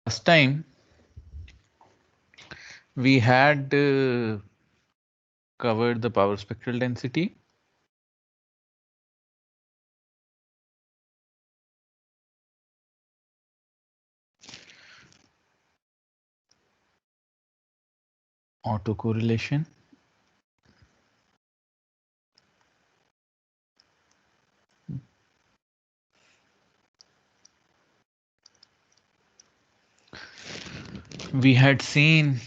Last time we had covered the power spectral density. Autocorrelation. We had seen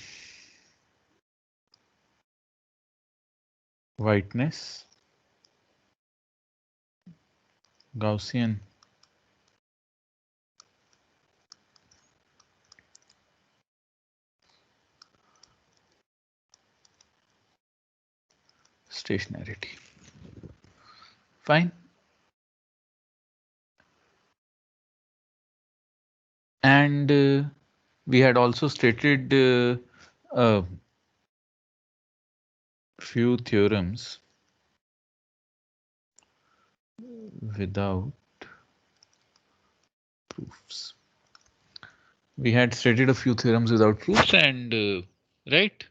whiteness, Gaussian, stationarity. Fine. And we had also stated a few theorems without proofs. We had stated a few theorems without proofs, and right.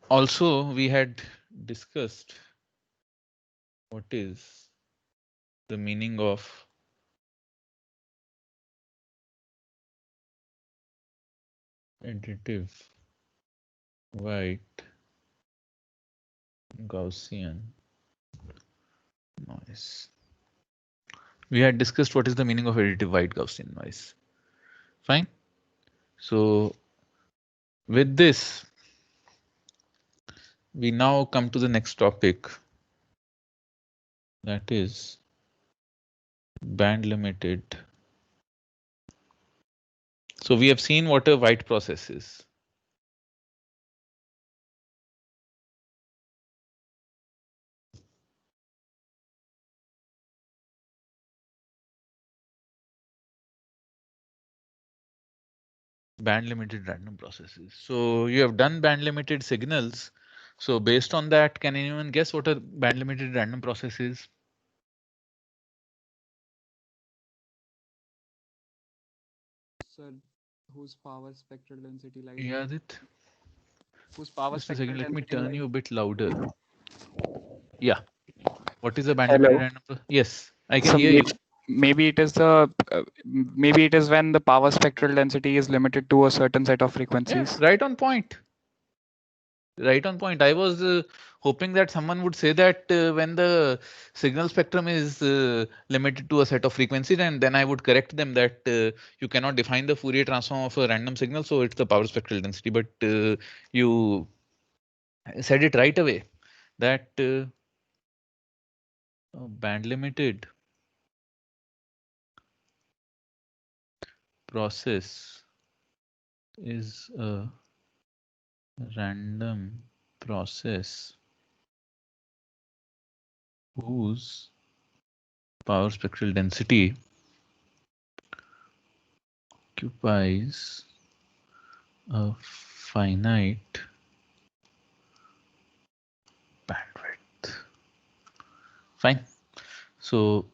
Also, we had discussed what is the meaning of additive white Gaussian noise. We had discussed what is the meaning of additive white Gaussian noise. Fine. So with this, we now come to the next topic, that is band limited. So we have seen what a white process is. Band limited random processes. So you have done band limited signals. So based on that, can anyone guess what a band limited random process is? Sir, whose power spectral density lies Yeah, in? Adit. Whose power Just a second. spectral Let me density turn lies? you a bit louder. Yeah. What is a band limited Hello. random? Yes, I can So hear you. maybe it is the maybe it is when the power spectral density is limited to a certain set of Yeah, frequencies. right on point. Right on point. I was hoping that someone would say that when the signal spectrum is limited to a set of frequencies, and then I would correct them that you cannot define the Fourier transform of a random signal, so it's the power spectral density. But you said it right away that band limited process is a random process whose power spectral density occupies a finite bandwidth. Fine. So,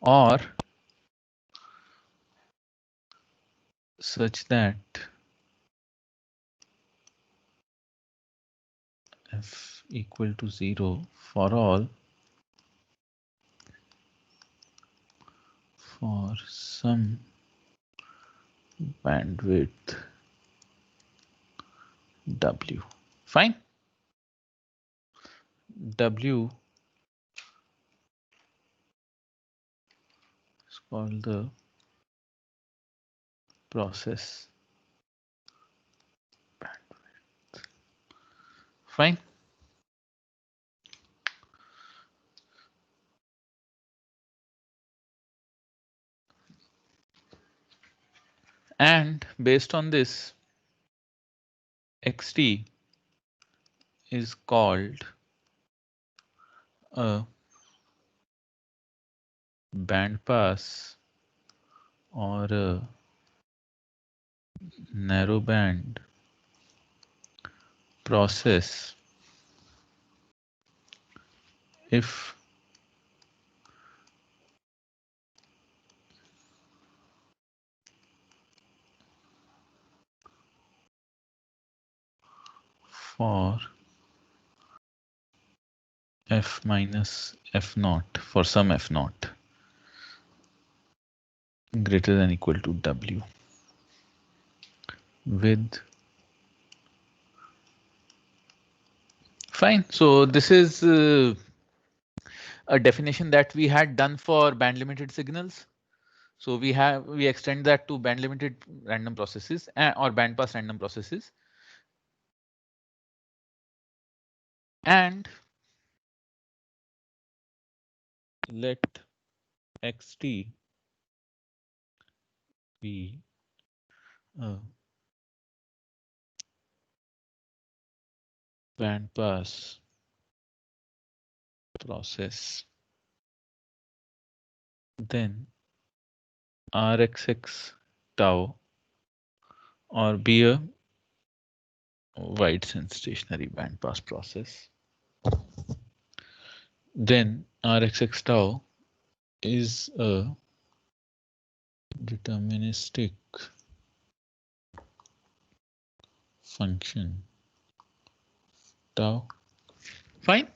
or such that f equal to 0 for all for some bandwidth W. Fine. W is called the process bandwidth. Fine. And based on this, xt is called a band pass or a narrow band process if for f minus f naught for some f naught greater than equal to w with fine. So this is a definition that we had done for band limited signals. So we extend that to band limited random processes or band pass random processes. And let xt be a band pass process, then Rxx tau or be a wide sense stationary band pass process. Then Rxx tau is a deterministic function tau. Fine.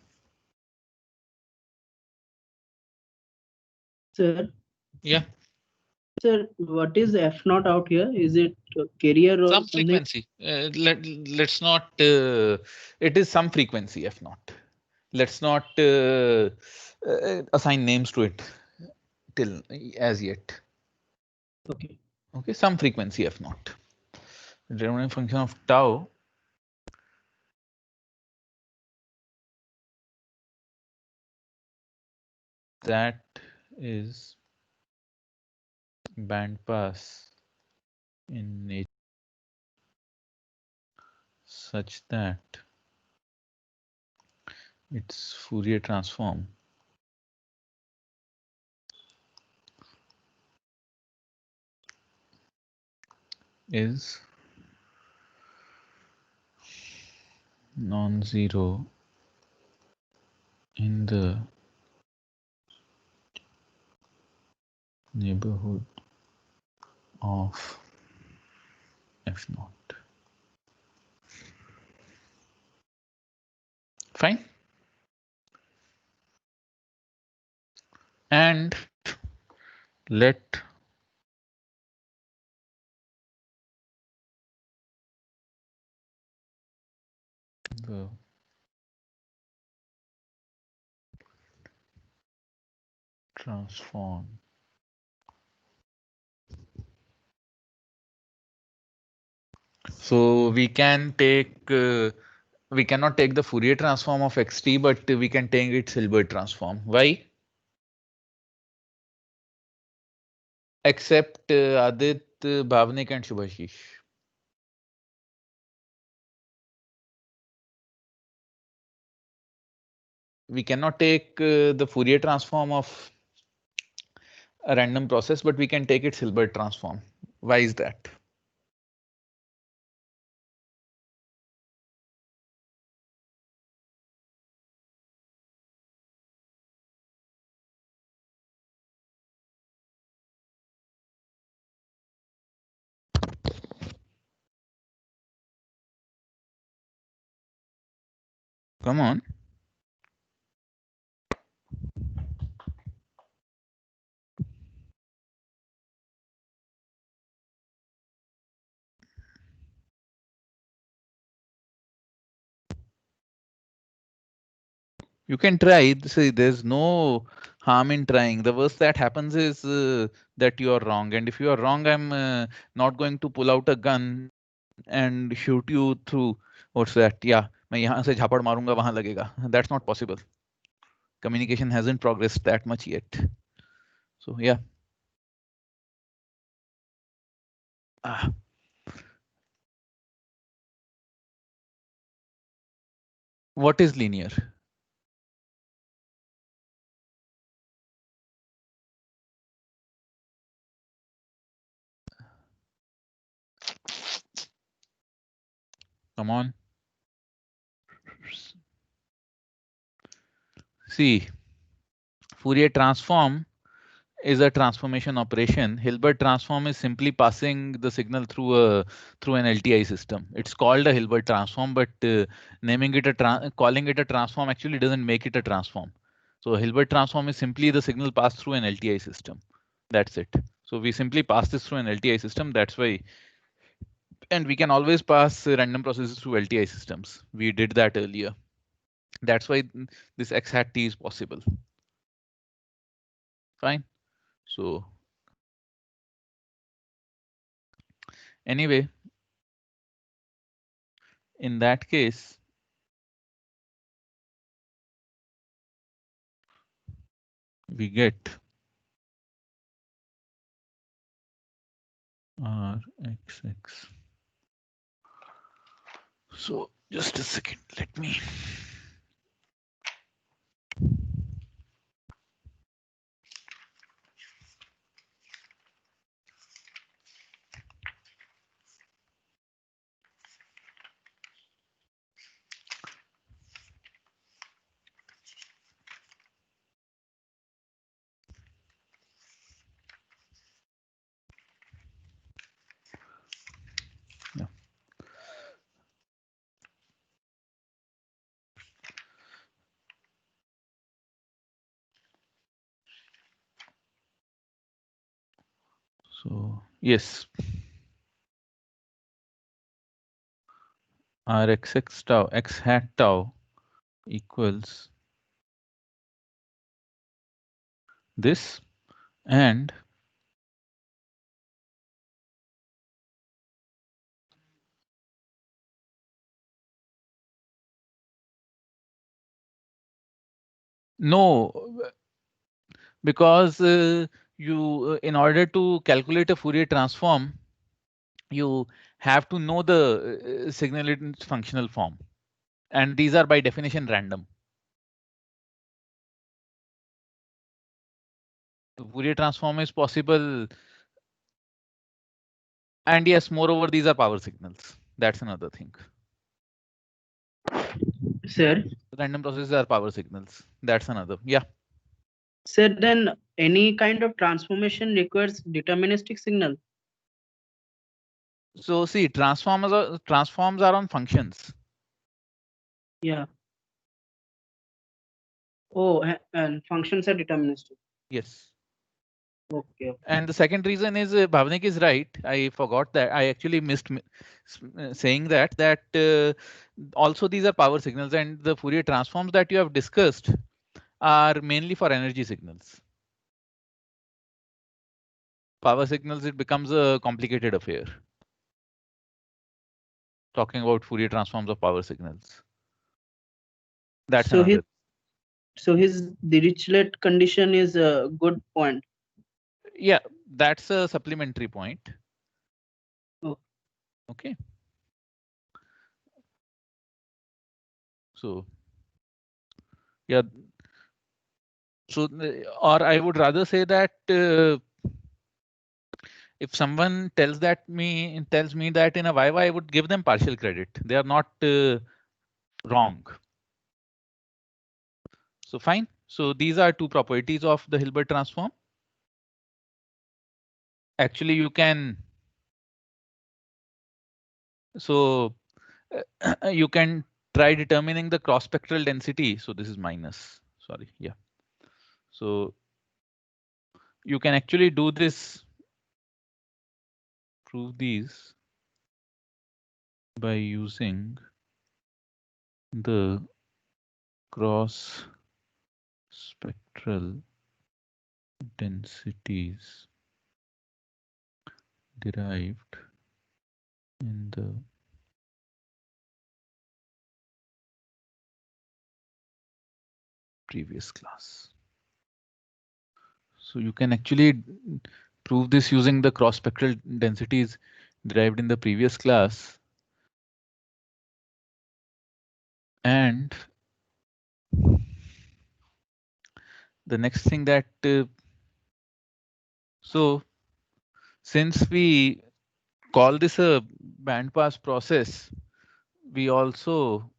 Sir, Yeah. sir, what is F naught out here? Is it a carrier or Some something? frequency. Let's not. It is some frequency f naught. Let's not assign names to it till as yet. Okay. Okay, some frequency f naught. Determining function of tau that is band pass in nature such that its Fourier transform is non-zero in the neighborhood of f naught. Fine. And let the transform so we can take we cannot take the Fourier transform of xt, but we can take its Hilbert transform. Why? Except Adit, Bhavnik and Shubhashish. We cannot take the Fourier transform of a random process, but we can take its Hilbert transform. Why is that? Come on. You can try. See, there's no harm in trying. The worst that happens is that you are wrong. And if you are wrong, I'm not going to pull out a gun and shoot you through. What's that? Yeah, मैं यहाँ से झापड़ मारूंगा वहां लगेगा. That's not possible. Communication hasn't progressed that much yet. So yeah. Ah. What is linear? Come on. See, Fourier transform is a transformation operation. Hilbert transform is simply passing the signal through an LTI system. It's called a Hilbert transform, but calling it a transform actually doesn't make it a transform. So a Hilbert transform is simply the signal passed through an LTI system. That's it. So we simply pass this through an LTI system. That's why, and we can always pass random processes through LTI systems. We did that earlier. That's why this x hat t is possible. Fine. So anyway, in that case, we get Rxx. So just a second, let me. Yeah. So yes, Rxx tau x hat tau equals this, and no, because in order to calculate a Fourier transform, you have to know the signal in its functional form, and these are by definition random. The Fourier transform is possible, and yes, moreover, these are power signals. That's another thing. Sir, Random processes are power signals. That's another. Yeah. sir, then any kind of transformation requires deterministic signal. So see, transforms are on functions. Yeah. Oh, and functions are deterministic. Yes. Okay. And the second reason is Bhavnik is right. I forgot that. I actually missed saying that also these are power signals, and the Fourier transforms that you have discussed are mainly for energy signals. Power signals, it becomes a complicated affair. Talking about Fourier transforms of power signals. That's So another. his Dirichlet condition is a good point. Yeah, that's a supplementary point. Oh. Okay. So yeah. So or I would rather say that if someone tells me that in a Viva, I would give them partial credit. They are not wrong. So fine. So these are two properties of the Hilbert transform. Actually, you can. So you can try determining the cross spectral density. So this is minus. Sorry. Yeah. So you can actually do this. Prove these by using the cross spectral densities derived in the previous class. So you can actually prove this using the cross spectral densities derived in the previous class. And the next thing that so since we call this a bandpass process, we also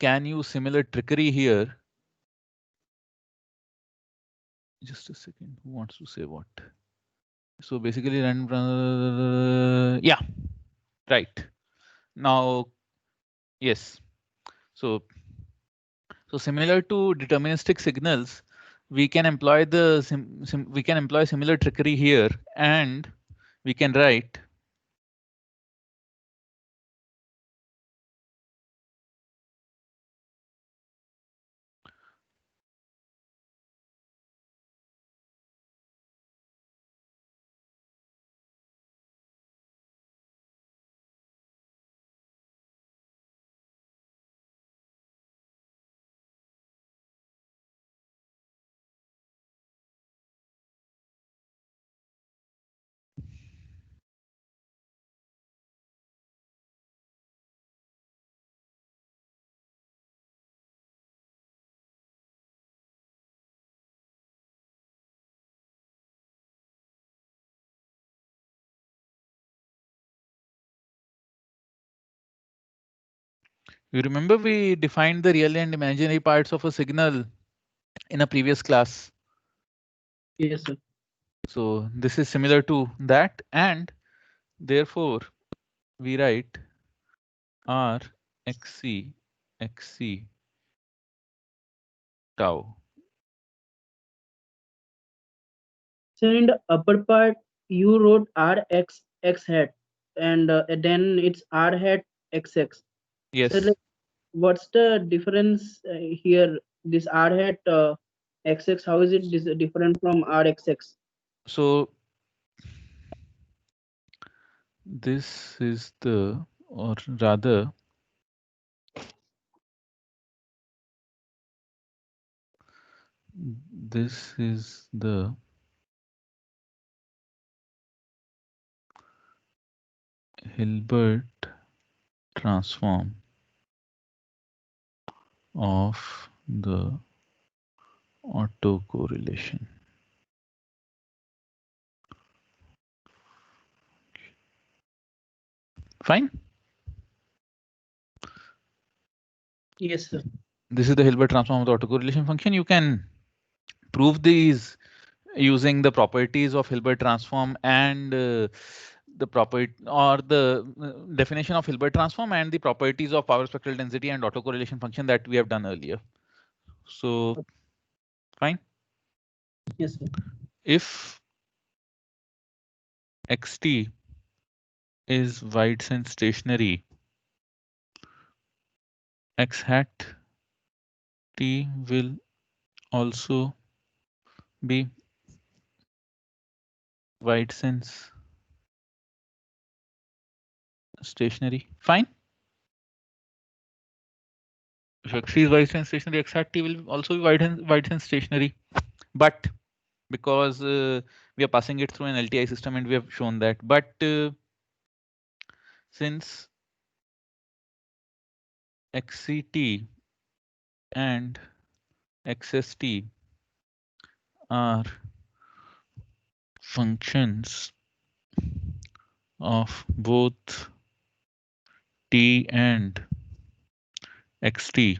can use similar trickery here. Just a second, who wants to say what? So basically yeah, right. Now, yes. So similar to deterministic signals, we can employ we can employ similar trickery here, and we can write you remember we defined the real and imaginary parts of a signal in a previous class. Yes, sir. So this is similar to that, and therefore we write R xc tau. So in the upper part, you wrote R x x hat, and then it's R hat x x. Yes. So like, what's the difference here? This R hat x x, how is it different from R x x? So this is the, or rather, this is the Hilbert transform of the autocorrelation. Fine. Yes, sir. This is the Hilbert transform of the autocorrelation function. You can prove these using the properties of Hilbert transform and the property or the definition of Hilbert transform and the properties of power spectral density and autocorrelation function that we have done earlier. So fine. Yes, sir. If xt is wide sense stationary, x hat t will also be wide sense stationary. Fine. If xt is wide sense stationary, x hat t will also be wide sense stationary. But because we are passing it through an LTI system and we have shown that. But since xct and xst are functions of both t and xt,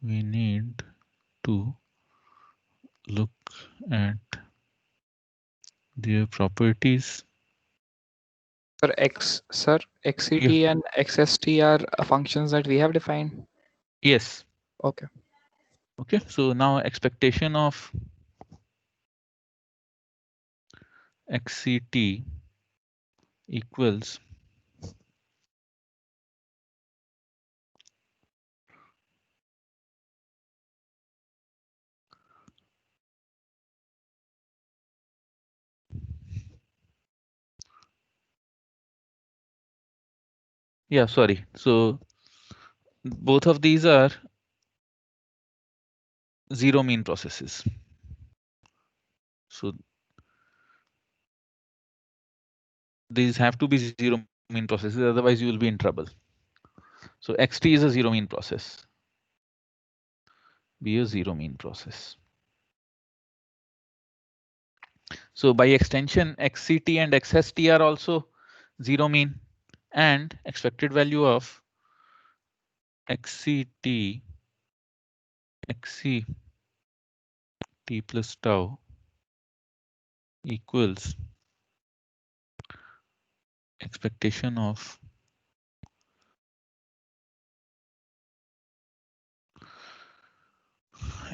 we need to look at their properties. Sir, XCT and XST are functions that we have defined. Yes. Okay. Okay. So now expectation of xct equals sorry. So both of these are zero mean processes. So these have to be zero mean processes, otherwise you will be in trouble. So xt is a zero mean process. Be a zero mean process. So by extension, xct and xst are also zero mean, and expected value of xct xc t plus tau equals expectation of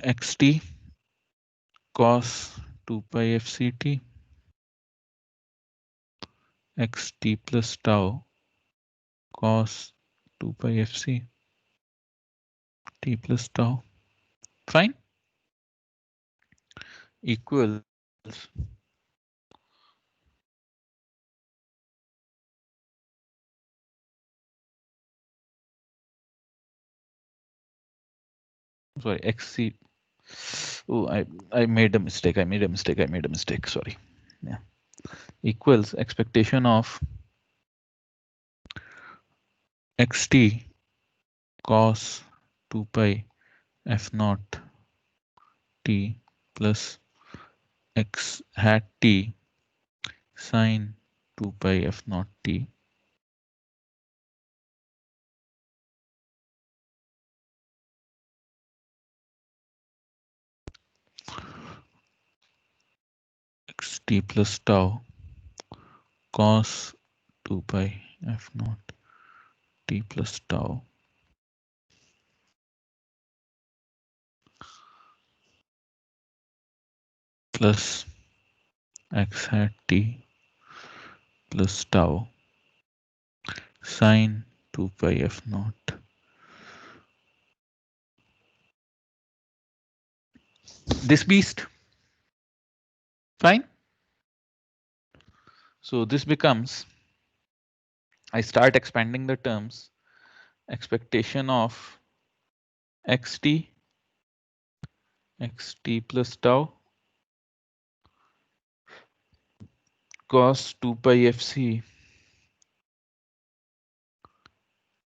xt cos 2 pi fct xt plus tau cos 2 pi fc t plus tau. Fine. Equals sorry xc. Oh, I made a mistake. I made a mistake. Sorry. Yeah. Equals expectation of xt cos 2 pi f naught t plus x hat t sine 2 pi f naught t xt plus tau cos 2 pi f naught t plus tau plus x hat t plus tau sine 2 pi f naught. This beast. Fine. So this becomes, I start expanding the terms, expectation of xt plus tau cos 2 pi fc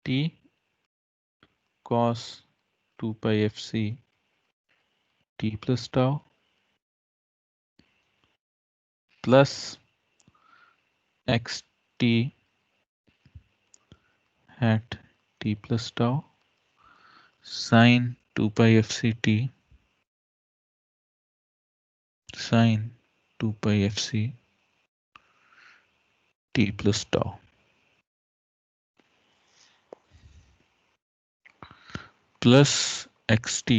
t cos 2 pi fc t plus tau plus xt hat t plus tau sine 2 pi fc t sine 2 pi fc t plus tau plus xt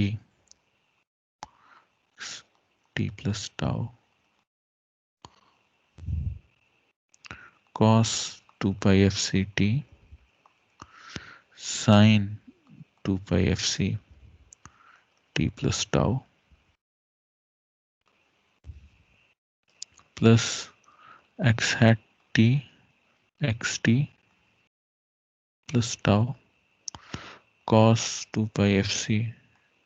t plus tau cos 2 pi fc t sine 2 pi fc t plus tau plus x hat t xt plus tau cos 2 pi fc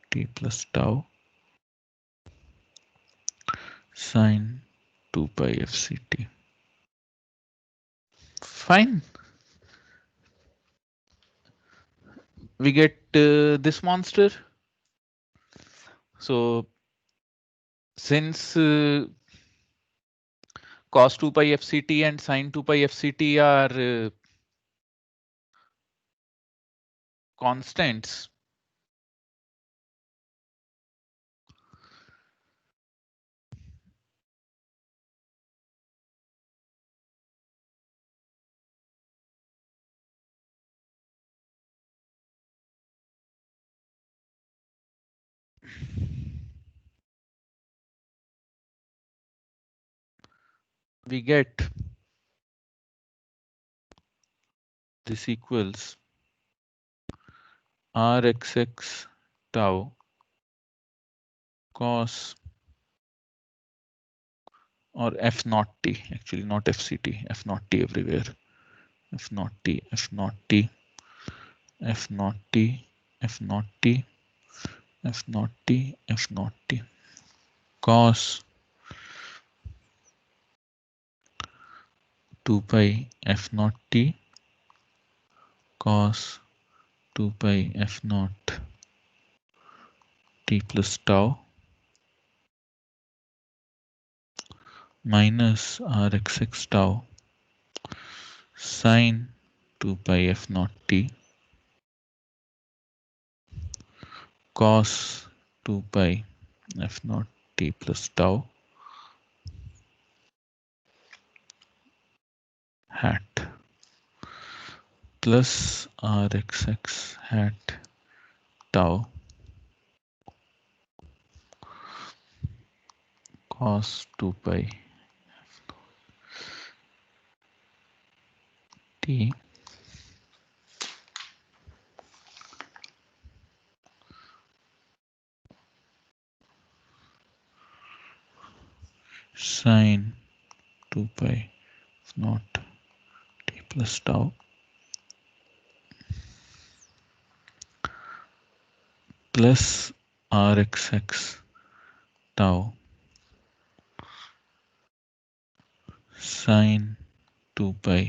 t plus tau sine 2 pi fc t. Fine. We get this monster. So since cos 2 pi fct and sine 2 pi fct are constants, we get this equals rxx tau cos or f naught t, actually not fct, f naught t everywhere, f naught t, f naught t, f naught t, f naught t, f naught t, f naught t, cos 2 pi f naught t cos 2 pi f naught t plus tau minus rxx tau sine 2 pi f naught t cos 2 pi f naught t plus tau hat plus rxx hat tau cos 2 pi t sine 2 pi f naught t plus tau plus rxx tau sine 2 pi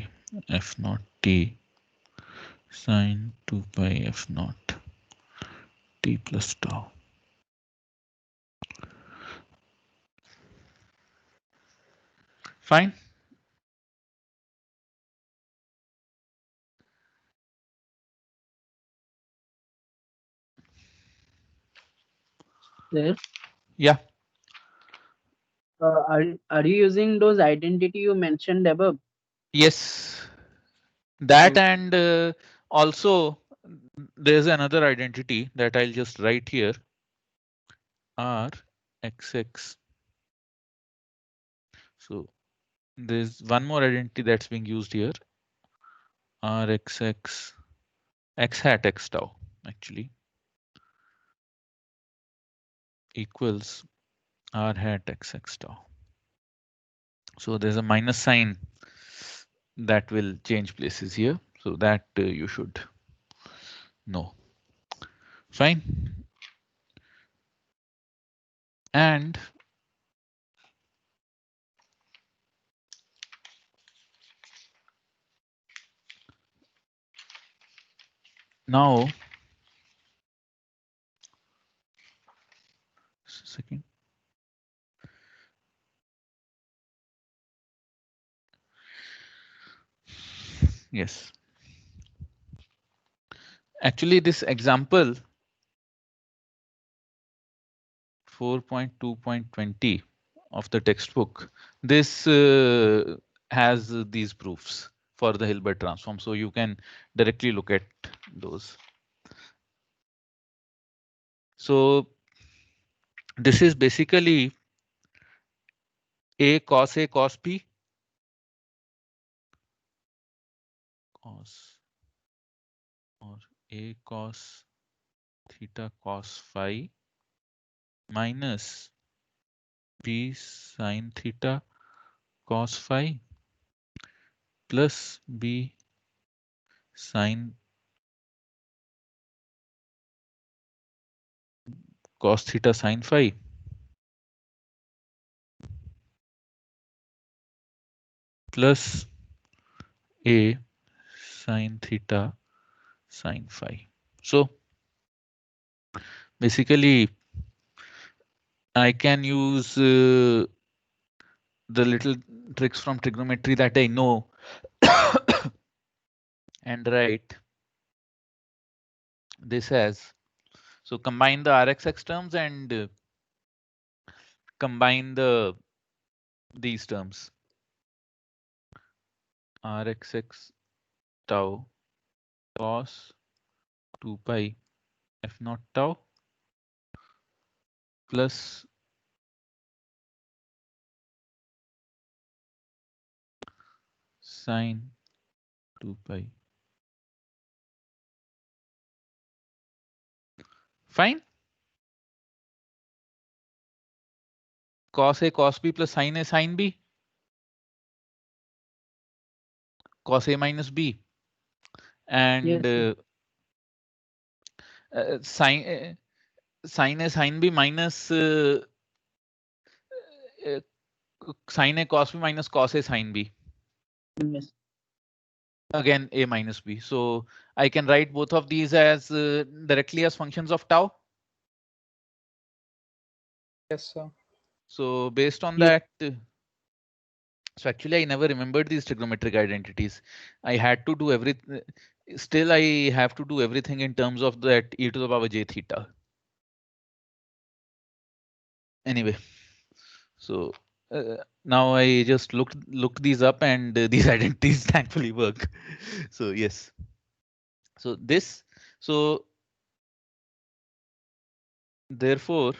f naught t sine 2 pi f naught t plus tau. Fine. Sir, Yeah. are you using those identity you mentioned above? Yes. That Okay. and also there's another identity that I'll just write here. R xx. So there's one more identity that's being used here. R xx x hat x tau actually equals r hat xx tau. So there's a minus sign that will change places here. So that you should know. Fine. And now, second. Yes. Actually, this example 4.2.20 of the textbook, this has these proofs for the Hilbert transform. So you can directly look at those. So this is basically A cos B cos or A cos theta cos phi minus B sin theta cos phi plus B sin cos theta sin phi plus A sin theta sin phi. So basically I can use the little tricks from trigonometry that I know and write this as, so combine the Rxx terms and combine these terms. Rxx tau cos 2 pi f naught tau plus sine 2 pi. Fine. Cos A cos B plus sin A sin B. Cos A minus B. And Yes, sin A sin B minus uh, sin A cos B minus cos A sin B. yes. Again A minus B. So I can write both of these as directly as functions of tau. Yes, sir. So based on Yes. that, So actually, I never remembered these trigonometric identities. I had to do everything. Still, I have to do everything in terms of that e to the power j theta. Anyway, so now I just looked these up, and these identities thankfully work. So yes. So this. So therefore,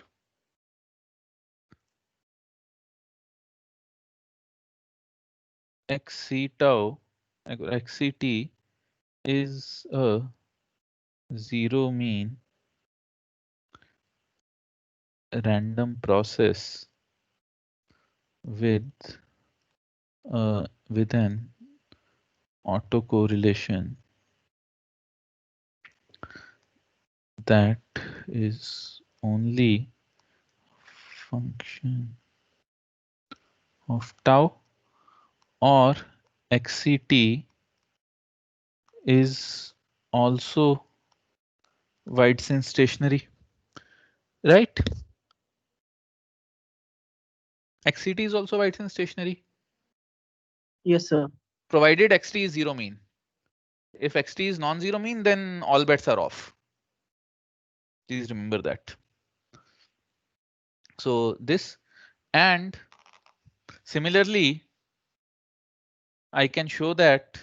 xc tau, xct is a zero mean random process with with an autocorrelation that is only function of tau, or xct is also Whiteson stationary, right? xct is also Whiteson stationary, Yes, sir. provided xt is zero mean. If xt is non-zero mean, then all bets are off. Please remember that. So this, and similarly, I can show that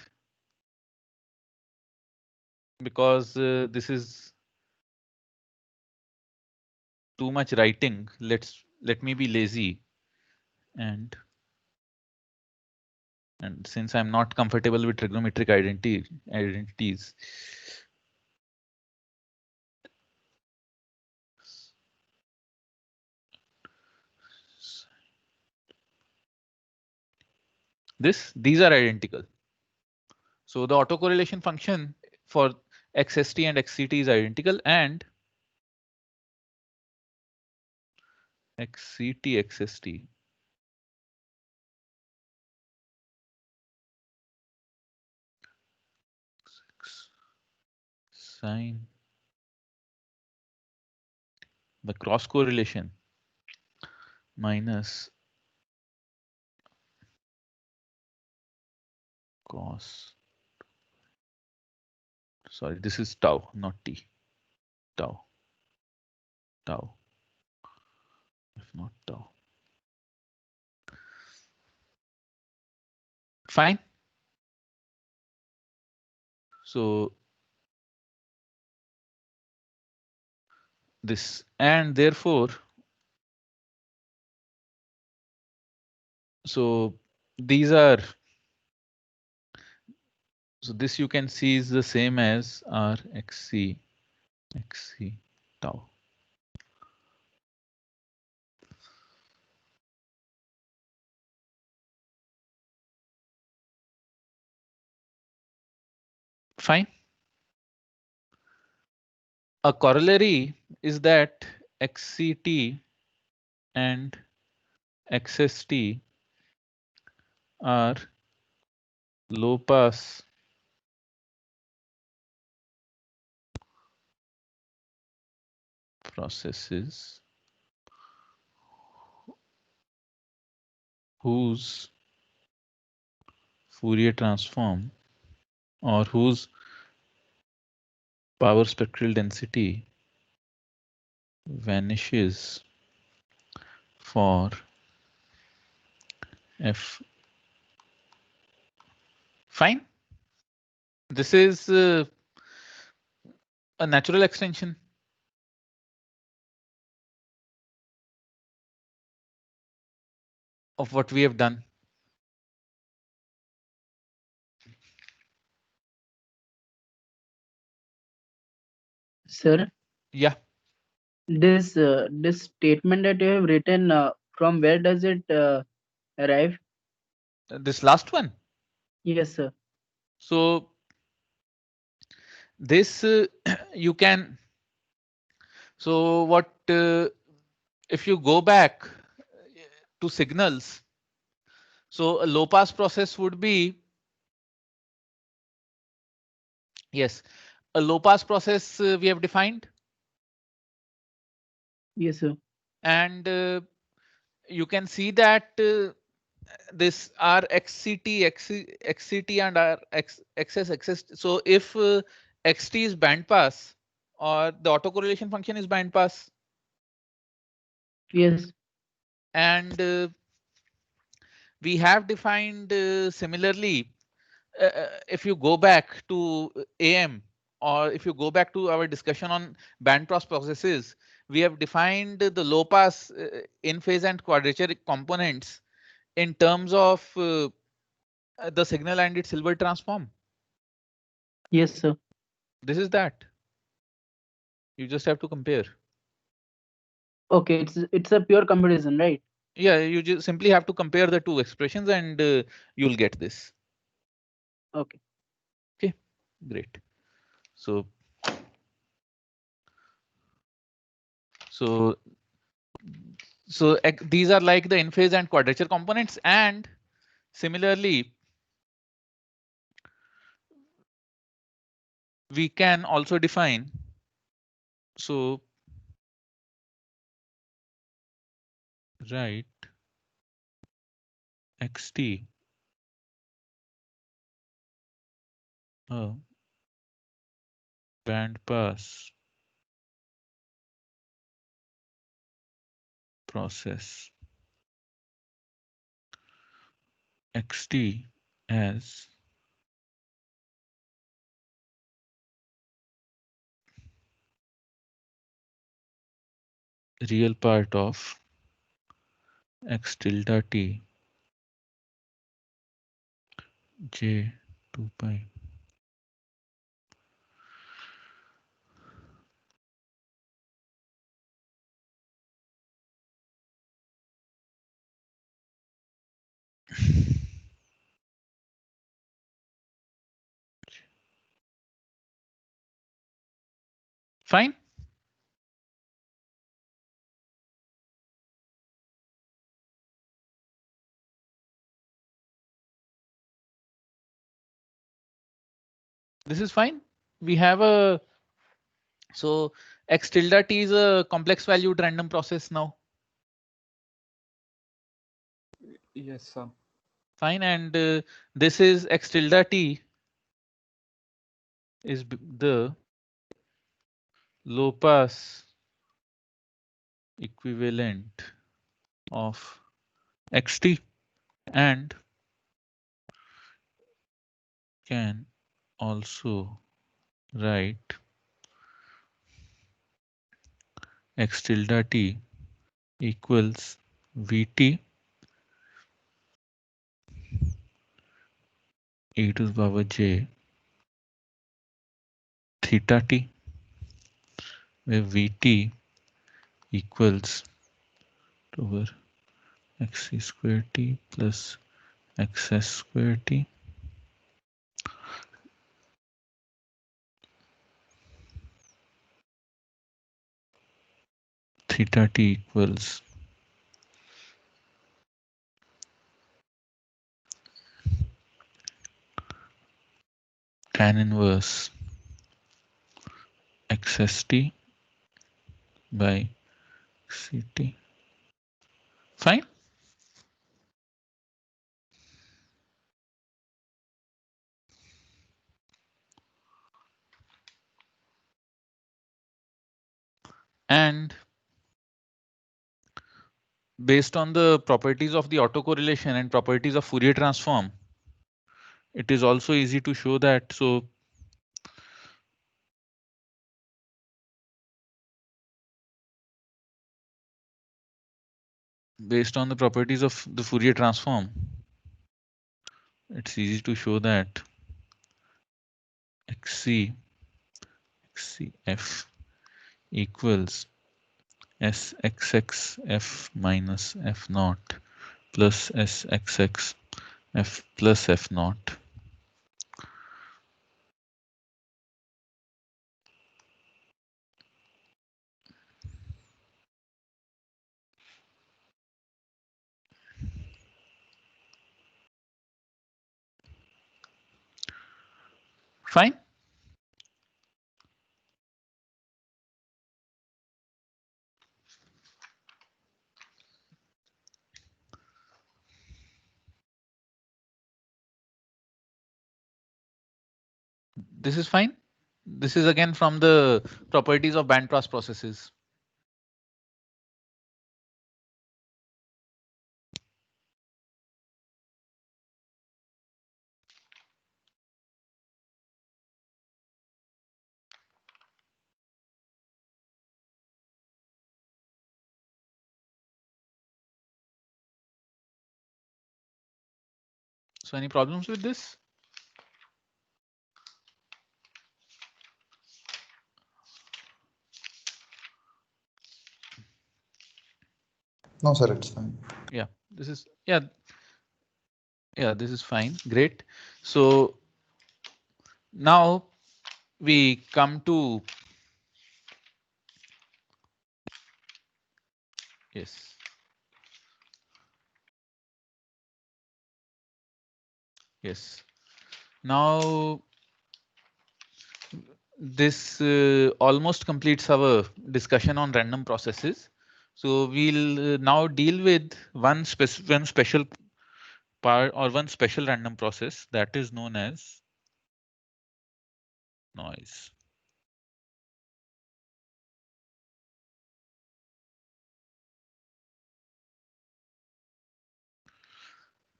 because this is too much writing. Let me be lazy, and since I'm not comfortable with trigonometric identities, these are identical. So the autocorrelation function for xst and xct is identical, and xct xst sine the cross correlation minus cos. Sorry, this is tau, not t. Tau. Tau. If not tau. Fine. So this, and therefore, so these are, so this you can see is the same as r xc tau. Fine. A corollary is that xct and xst are low pass processes whose Fourier transform, or whose power spectral density vanishes for f. Fine. This is a natural extension of what we have done. Sir, Yeah, this statement that you have written, from where does it arrive? this last one. Yes, sir. So this you can. So what if you go back to signals? So a low pass process would be, yes, a low pass process we have defined, Yes, sir. and you can see that this R XCT, XCT and R XS, XS. So if XT is bandpass or the autocorrelation function is bandpass. Yes. And we have defined similarly, if you go back to AM, or if you go back to our discussion on bandpass processes, we have defined the low pass in phase and quadrature components in terms of the signal and its Hilbert transform. Yes, sir. This is that. You just have to compare. Okay, it's a pure comparison, right? Yeah, you just simply have to compare the two expressions and you'll get this. Okay. Okay, great. So these are like the in phase and quadrature components, and similarly we can also define, so write xt a band pass process xt as real part of x tilde t j 2 pi. Fine. This is fine. We have a, so x tilde t is a complex valued random process now. Yes, sir. Fine. And this is x tilde t is the low pass equivalent of xt, and can also write x tilde t equals vt e to the power j theta t, where vt equals over xc square t plus xs square t. Theta t equals tan inverse xst by ct. Fine. And based on the properties of the autocorrelation and properties of Fourier transform, it is also easy to show that. So based on the properties of the Fourier transform, it's easy to show that xcf equals sxxf minus f naught plus sxxf plus f naught. Fine. This is fine. This is again from the properties of bandpass processes. So any problems with this? No, sir, it's fine. Yeah, this is yeah, this is fine. Great. So now we come to yes. Yes. Now this almost completes our discussion on random processes. So we'll now deal with one special part or one special random process that is known as noise.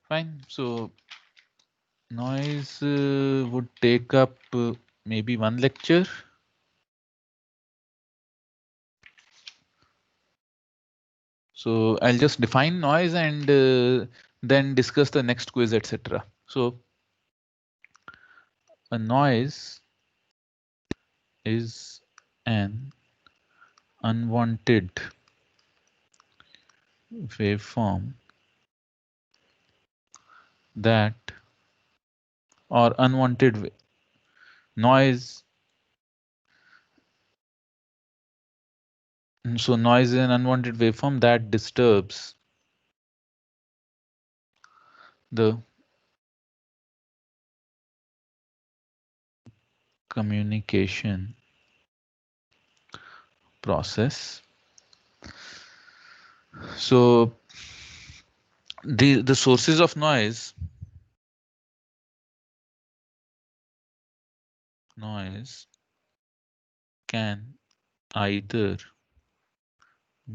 Fine. So noise would take up maybe one lecture. So I'll just define noise and then discuss the next quiz, etc. So a noise is an unwanted waveform that or unwanted noise. So noise is an unwanted waveform that disturbs the communication process. So the sources of noise can either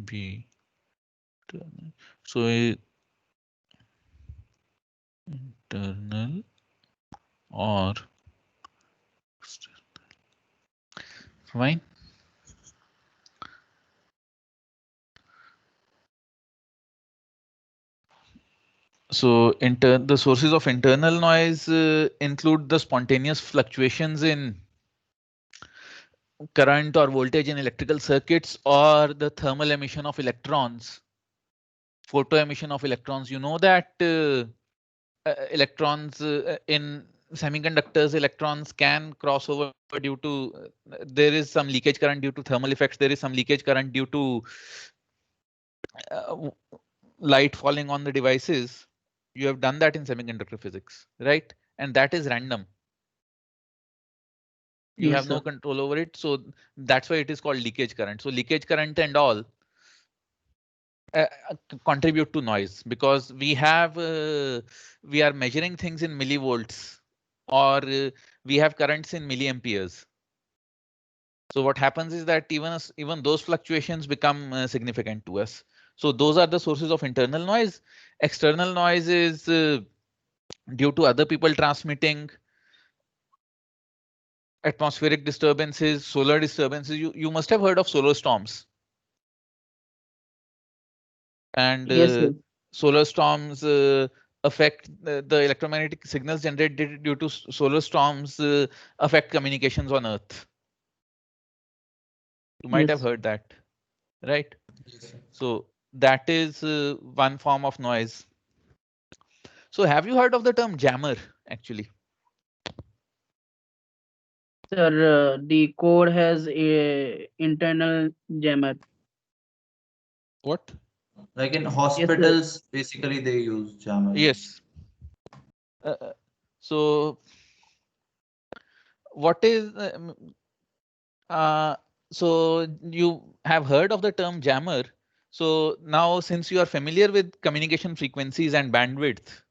be so internal or external. Fine. So the sources of internal noise include the spontaneous fluctuations in current or voltage in electrical circuits or the thermal emission of electrons, photo emission of electrons. You know that electrons in semiconductors, electrons can cross over due to there is some leakage current due to thermal effects. There is some leakage current due to uh, light falling on the devices. You have done that in semiconductor physics, right? And that is random. You Yes, have no sir. control over it. So that's why it is called leakage current. So leakage current and all contribute to noise because we are measuring things in millivolts or we have currents in milliamperes. So what happens is that even those fluctuations become significant to us. So those are the sources of internal noise. External noise is due to other people transmitting, atmospheric disturbances, solar disturbances. You must have heard of solar storms. And Yes, sir. solar storms affect the electromagnetic signals generated due to solar storms affect communications on Earth. You might have Yes. heard that, right? Yes, sir. So that is one form of noise. So have you heard of the term jammer actually? Sir, the code has a internal jammer. What? Like in Yes, sir. hospitals, basically they use jammers. Yes. So what is uh, so you have heard of the term jammer. So now since you are familiar with communication frequencies and bandwidth,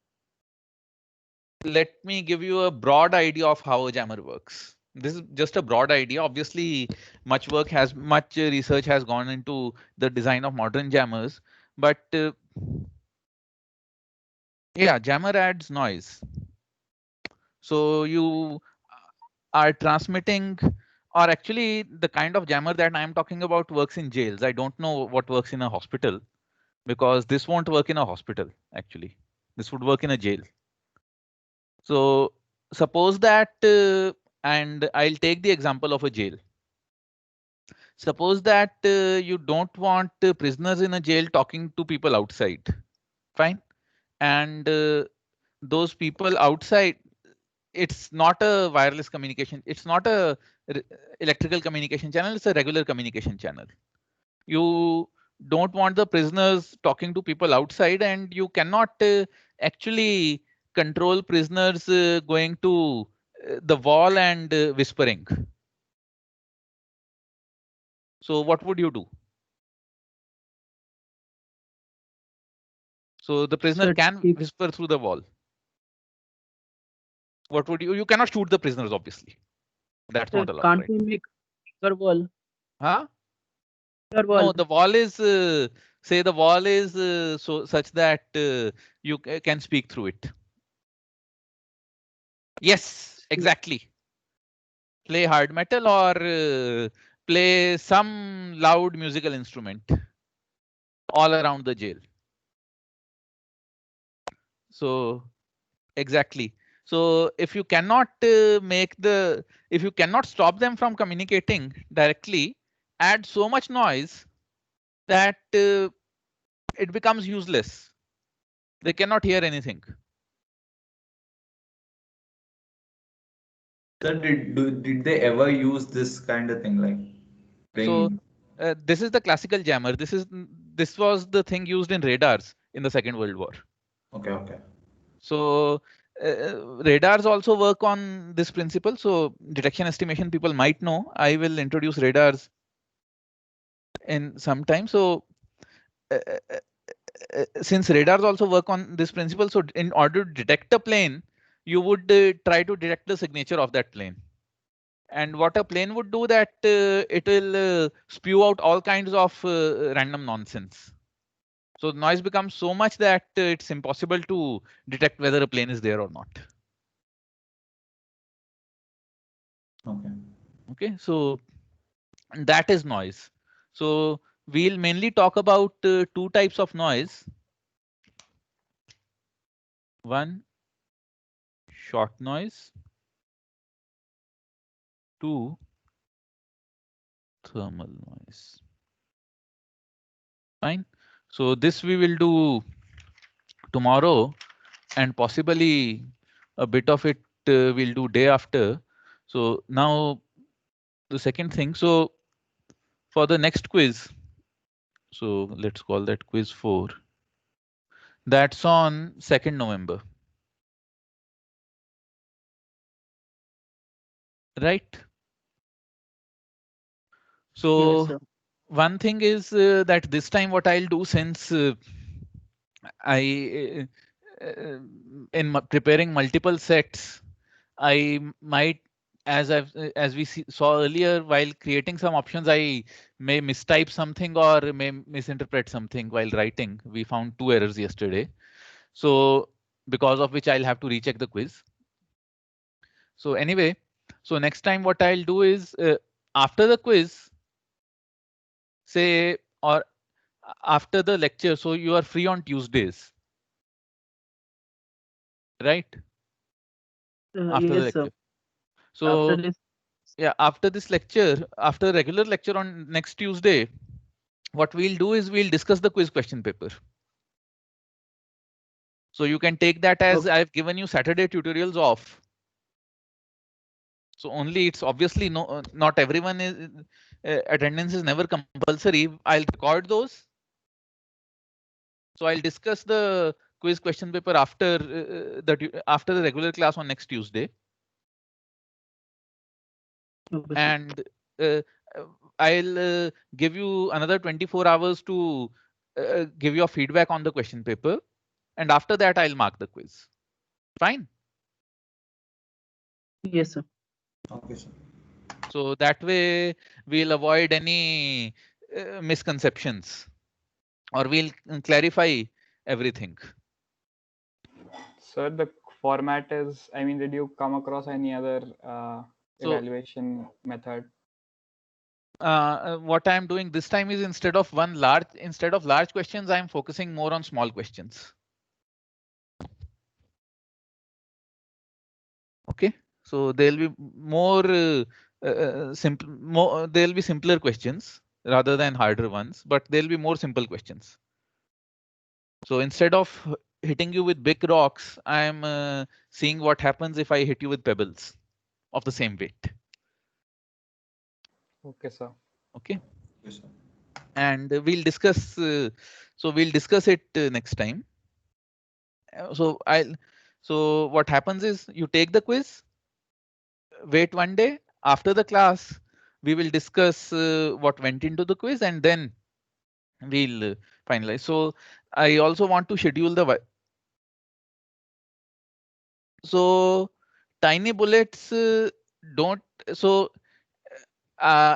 let me give you a broad idea of how a jammer works. This is just a broad idea. Obviously, much research has gone into the design of modern jammers, but yeah, jammer adds noise. So you are transmitting, or actually the kind of jammer that I'm talking about works in jails. I don't know what works in a hospital, because this won't work in a hospital. Actually, this would work in a jail. So suppose that, and I'll take the example of a jail. Suppose that you don't want prisoners in a jail talking to people outside. Fine. And those people outside, it's not a wireless communication. It's not a electrical communication channel. It's a regular communication channel. You don't want the prisoners talking to people outside, and you cannot actually control prisoners going to the wall and whispering. So what would you do? So the prisoner can whisper through the wall. What would you cannot shoot the prisoners, obviously. That's not allowed. Can't right? we make bigger wall? Huh? Bigger wall. No, the wall is say the wall is so such that you can speak through it. Yes, exactly. Play hard metal or play some loud musical instrument all around the jail. So exactly. So if you cannot if you cannot stop them from communicating directly, add so much noise that it becomes useless. They cannot hear anything. Sir, did they ever use this kind of thing, like playing? So this is the classical jammer. This was the thing used in radars in the Second World War. Okay. So radars also work on this principle. So detection estimation people might know. I will introduce radars in some time. So since radars also work on this principle, so in order to detect a plane, you would try to detect the signature of that plane. And what a plane would do, that it will spew out all kinds of random nonsense. So noise becomes so much that it's impossible to detect whether a plane is there or not. Okay, so that is noise. So we'll mainly talk about two types of noise. One, short noise. Two, thermal noise. Fine. So this we will do tomorrow, and possibly a bit of it we'll do day after. So now the second thing. So for the next quiz, so let's call that quiz 4. That's on 2nd November. Right? So yes, one thing is that this time what I'll do, since I in preparing multiple sets, I might, as we saw earlier, while creating some options, I may mistype something or may misinterpret something while writing. We found 2 errors yesterday. So because of which I'll have to recheck the quiz. So anyway, so next time what I'll do is after the quiz, say, or after the lecture, so you are free on Tuesdays, right? After yes, the lecture. sir. So After this, yeah, after this lecture, after regular lecture on next Tuesday, what we'll do is we'll discuss the quiz question paper. So you can take that as I've given you Saturday tutorials off. So only it's obviously not everyone is attendance is never compulsory. I'll record those. So I'll discuss the quiz question paper after the regular class on next Tuesday. And I'll give you another 24 hours to give your feedback on the question paper. And after that, I'll mark the quiz. Fine. Yes, sir. Okay, sir. So that way we'll avoid any misconceptions, or we'll clarify everything. Sir, the format is, I mean, did you come across any other So- evaluation method? What I'm doing this time is instead of large questions, I'm focusing more on small questions. Okay, so there'll be more there'll be simpler questions rather than harder ones, but there'll be more simple questions. So instead of hitting you with big rocks, I'm seeing what happens if I hit you with pebbles of the same weight. Okay, sir. Okay, Okay, sir. and we'll discuss. So we'll discuss it next time. So what happens is you take the quiz, wait one day after the class, we will discuss what went into the quiz, and then we'll finalize. So I also want to schedule the so tiny bullets don't so uh,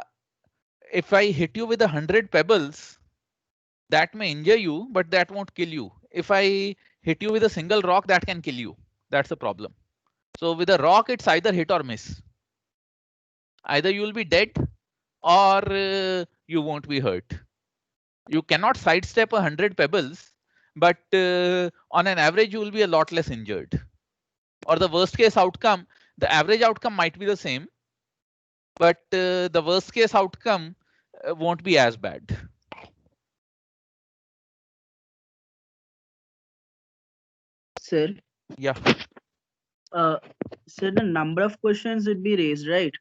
if I hit you with 100 pebbles, that may injure you, but that won't kill you. If I hit you with a single rock, that can kill you. That's the problem. So with a rock, it's either hit or miss. Either you will be dead or you won't be hurt. You cannot sidestep 100 pebbles, but on an average, you will be a lot less injured. Or the worst case outcome, the average outcome might be the same, but the worst case outcome won't be as bad. Sir. Yeah. Sir, the number of questions would be raised, right?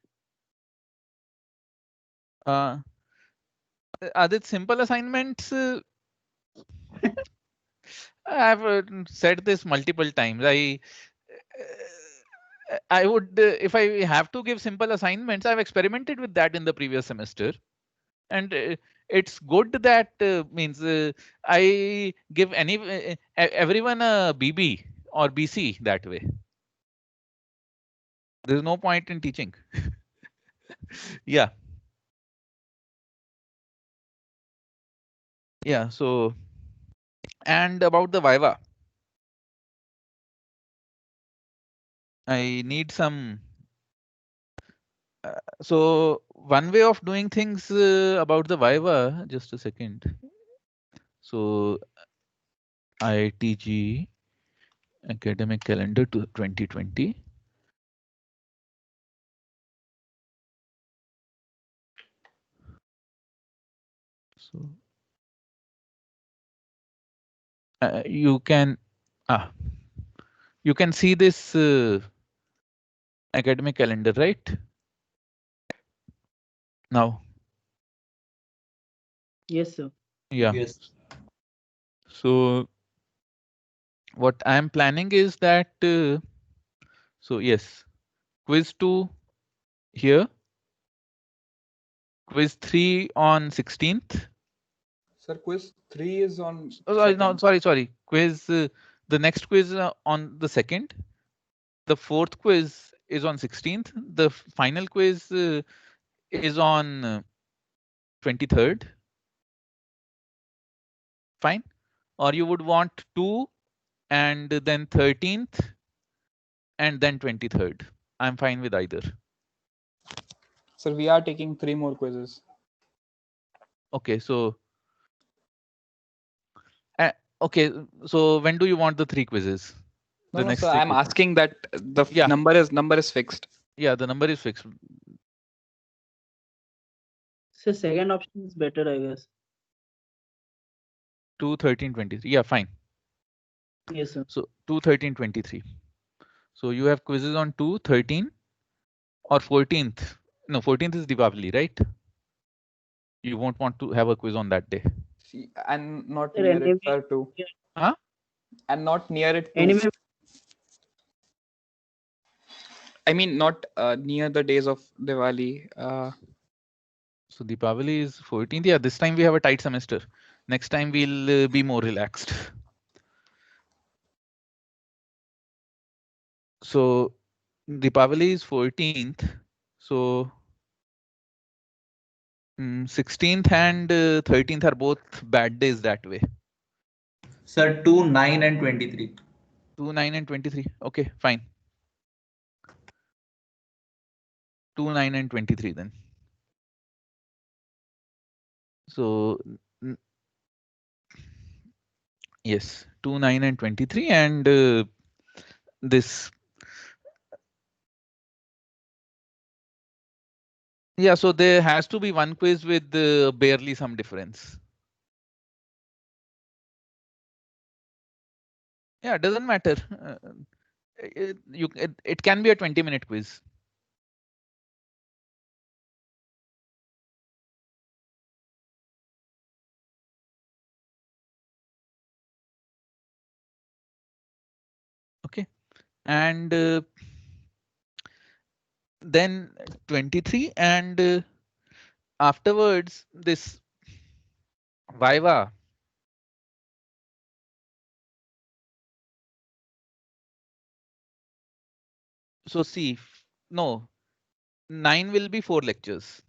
Adit, simple assignments. I've said this multiple times. I would, if I have to give simple assignments, I've experimented with that in the previous semester, and it's good that means I give everyone a BB or BC that way. There's no point in teaching. Yeah. Yeah. So, and about the Viva, I need some. So one way of doing things about the Viva, just a second. So IITG academic calendar to 2020. So you can see this academic calendar, right? Now. Yes, sir. Yeah. Yes. So what I'm planning is that so yes, quiz 2 here, quiz 3 on 16th. Sir, quiz 3 is on. Oh, sorry, no, sorry. Quiz, the next quiz on the 2nd. The 4th quiz is on 16th. The final quiz is on 23rd. Fine. Or you would want 2 and then 13th and then 23rd. I'm fine with either. Sir, we are taking 3 more quizzes. Okay, so okay, so when do you want the 3 quizzes? No, sir, I'm asking that the number is fixed. Yeah, the number is fixed. So second option is better, I guess. 2, 13, 23. Yeah, fine. Yes, sir. So 2, 13, 23. So you have quizzes on 2, 13 or 14th. No, 14th is Deepavali, right? You won't want to have a quiz on that day. See, and not Sir, near anyway, it, sir, too. Huh? And not near it, too. Anyway, I mean, not near the days of Diwali. So Deepavali is 14th. Yeah, this time we have a tight semester. Next time we'll be more relaxed. So Deepavali is 14th. So 16th and 13th are both bad days that way. Sir, 2, 9 and 23. 2, 9 and 23. Okay, fine. 2, 9 and 23 then. So yes, 2, 9 and 23 and this. Yeah, so there has to be one quiz with barely some difference. Yeah, it doesn't matter. It can be a 20-minute quiz. Okay, and then 23 and afterwards this Viva. So see, no, 9 will be 4 lectures.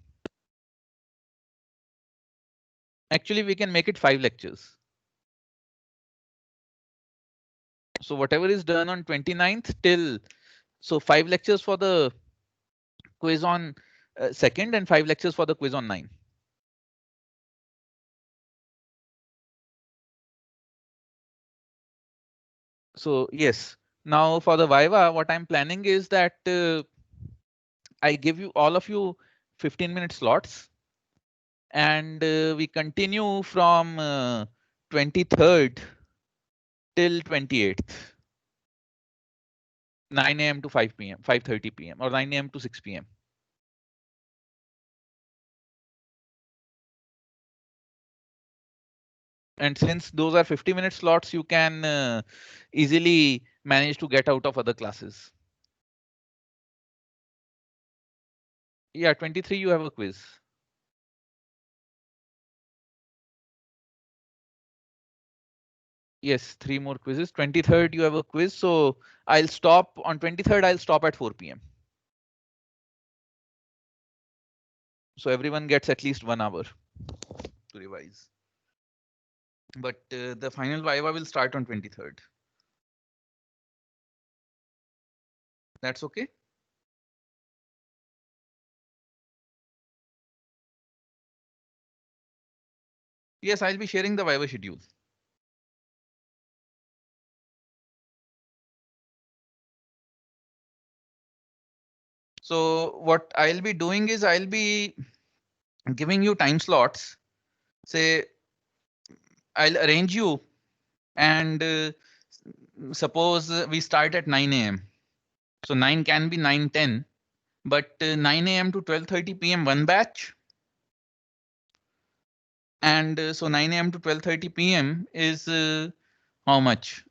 Actually, we can make it 5 lectures. So whatever is done on 29th till, so 5 lectures for the quiz on 2nd and 5 lectures for the quiz on 9. So yes, now for the Viva, what I'm planning is that I give you all of you 15-minute slots, and we continue from 23rd till 28th, 9 a.m. to 5 p.m., 5:30 p.m. or 9 a.m. to 6 p.m. And since those are 50-minute slots, you can easily manage to get out of other classes. Yeah, 23 you have a quiz. Yes, 3 more quizzes. 23rd you have a quiz. So I'll stop on 23rd. I'll stop at 4 p.m. So everyone gets at least 1 hour to revise. But the final Viva will start on 23rd. That's okay. Yes, I'll be sharing the Viva schedule. So what I'll be doing is I'll be giving you time slots. Say I'll arrange you, and suppose we start at 9 a.m. So 9 can be 9:10, but 9 a.m. to 12:30 p.m. one batch. And so 9 a.m. to 12:30 p.m. is how much?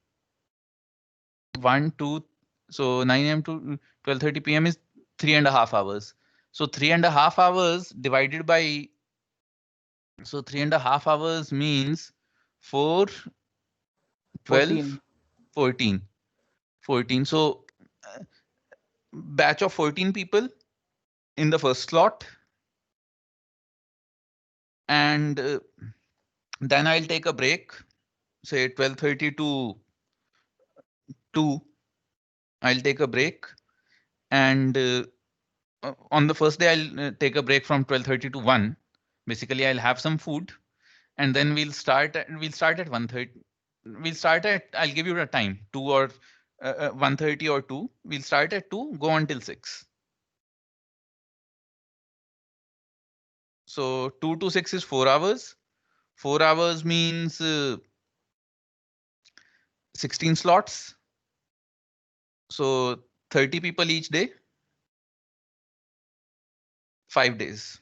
1, 2. So 9 a.m. to 12:30 p.m. is 3.5 hours. So 3.5 hours divided by, so 3.5 hours means 4, 12, 14. 14. So batch of 14 people in the first slot. And then I'll take a break, say 12:30 to 2. I'll take a break. And on the first day, I'll take a break from 12:30 to 1. Basically, I'll have some food, and then we'll start at 1:30. We'll start at, I'll give you a time, 2 or 1:30 or 2. We'll start at 2, go until 6. So 2 to 6 is 4 hours. 4 hours means 16 slots. So 30 people each day, 5 days.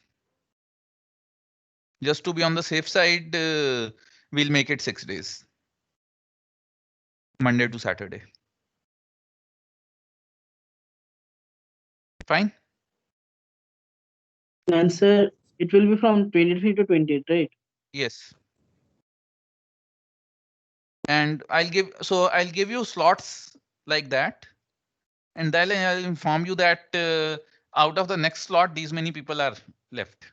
Just to be on the safe side, we'll make it 6 days. Monday to Saturday. Fine. And sir, it will be from 23 to 28, right? Yes. And I'll give you slots like that. and then I'll inform you that out of the next slot, these many people are left.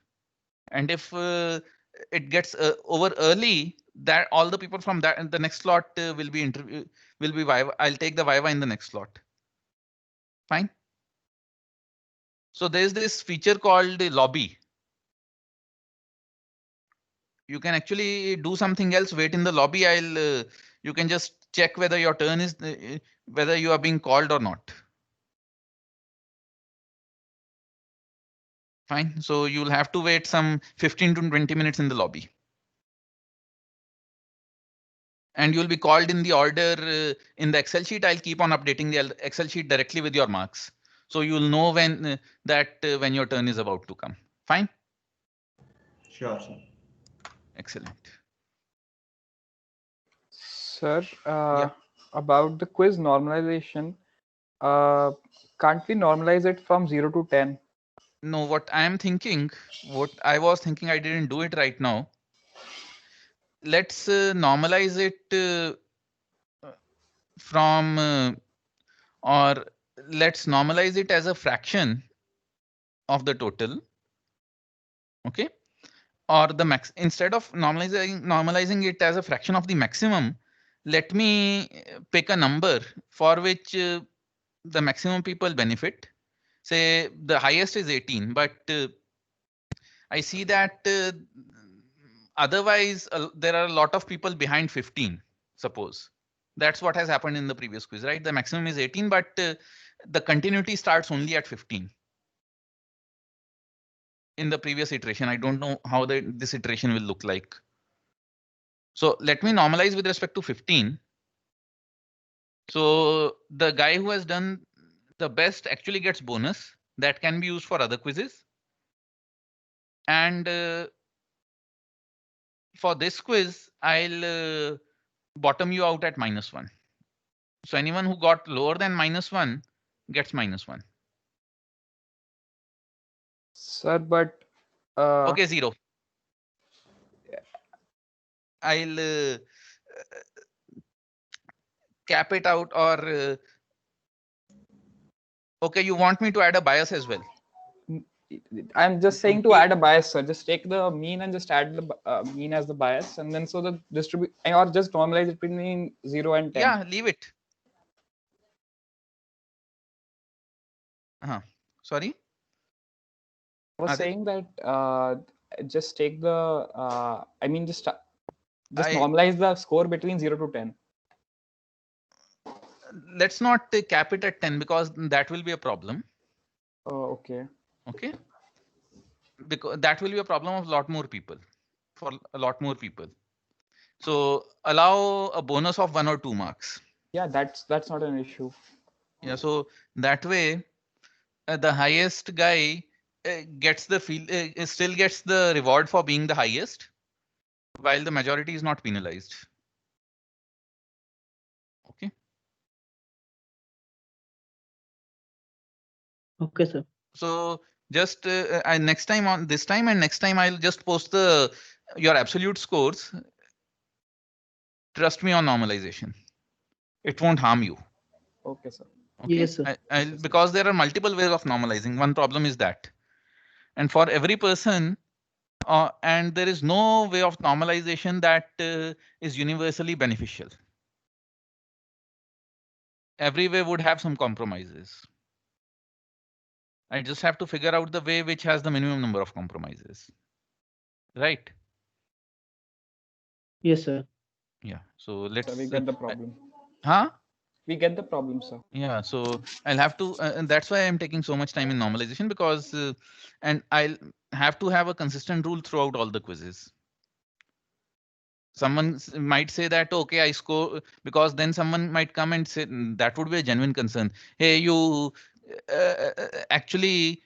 And if it gets over early, that all the people from that the next slot will be Viva. I'll take the Viva in the next slot. Fine. So there's this feature called lobby. You can actually do something else. Wait in the lobby. You can just check whether your turn is whether you are being called or not. Fine. So you'll have to wait some 15 to 20 minutes in the lobby. And you'll be called in the order in the Excel sheet. I'll keep on updating the Excel sheet directly with your marks. So you'll know when when your turn is about to come. Fine. Sure, sir. Excellent. Sir, Yeah. about the quiz normalization, can't we normalize it from 0 to 10? No, what I am thinking, what I was thinking, I didn't do it right now. Let's normalize it from or let's normalize it as a fraction of the total. Okay. Or the max, instead of normalizing it as a fraction of the maximum, let me pick a number for which the maximum people benefit. Say the highest is 18, but I see that otherwise there are a lot of people behind 15, suppose. That's what has happened in the previous quiz, right? The maximum is 18, but the continuity starts only at 15. In the previous iteration, I don't know how this iteration will look like. So let me normalize with respect to 15. So the guy who has done the best actually gets bonus that can be used for other quizzes. And for this quiz, I'll bottom you out at -1. So anyone who got lower than -1 gets -1. Sir, but Okay, 0. I'll cap it out, or okay, you want me to add a bias as well? I'm just saying to add a bias, sir. Just take the mean and just add the mean as the bias, and then so the distribute or just normalize it between 0 and 10. Yeah, leave it. Sorry. I was saying that just take the I mean just normalize the score between 0 to 10. Let's not cap it at 10 because that will be a problem. Oh, okay. Okay. Because that will be a problem of a lot more people, for a lot more people. So allow a bonus of 1 or 2 marks. Yeah, that's not an issue. Yeah. So that way, the highest guy gets the still gets the reward for being the highest, while the majority is not penalized. Okay. Okay, sir. So just next time on this time and next time I'll just post your absolute scores. Trust me on normalization. It won't harm you. Okay, sir. Okay? Yes, sir. Because there are multiple ways of normalizing. One problem is that. And for every person, and there is no way of normalization that is universally beneficial. Every way would have some compromises. I just have to figure out the way which has the minimum number of compromises. Right? Yes, sir. Yeah. So let's. So we get the problem. We get the problem, sir. Yeah. So I'll have to, and that's why I'm taking so much time in normalization, because, and I'll have to have a consistent rule throughout all the quizzes. Someone might say that, okay, I score, because then someone might come and say that would be a genuine concern. Hey, you actually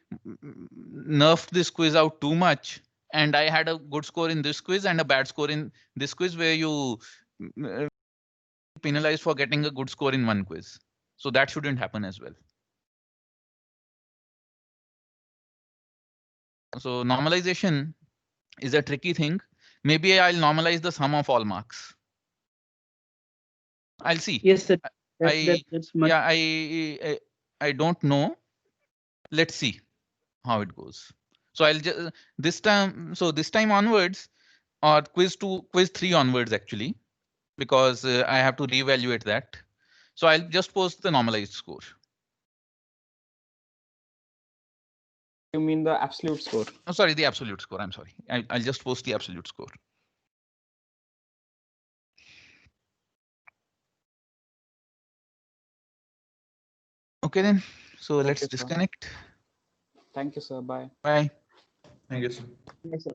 nerfed this quiz out too much, and I had a good score in this quiz and a bad score in this quiz, where you penalized for getting a good score in one quiz. So that shouldn't happen as well. So normalization is a tricky thing. Maybe I'll normalize the sum of all marks. I'll see. Yes, sir. Yeah, I don't know. Let's see how it goes. So I'll just this time onwards, or quiz 3 onwards actually, because I have to reevaluate that. So I'll just post the normalized score. You mean the absolute score? Oh, sorry, the absolute score. I'm sorry. I'll just post the absolute score. Okay then. So let's Okay, sir. disconnect. Thank you, sir. Bye. Bye. Thank you, sir. Yes, sir.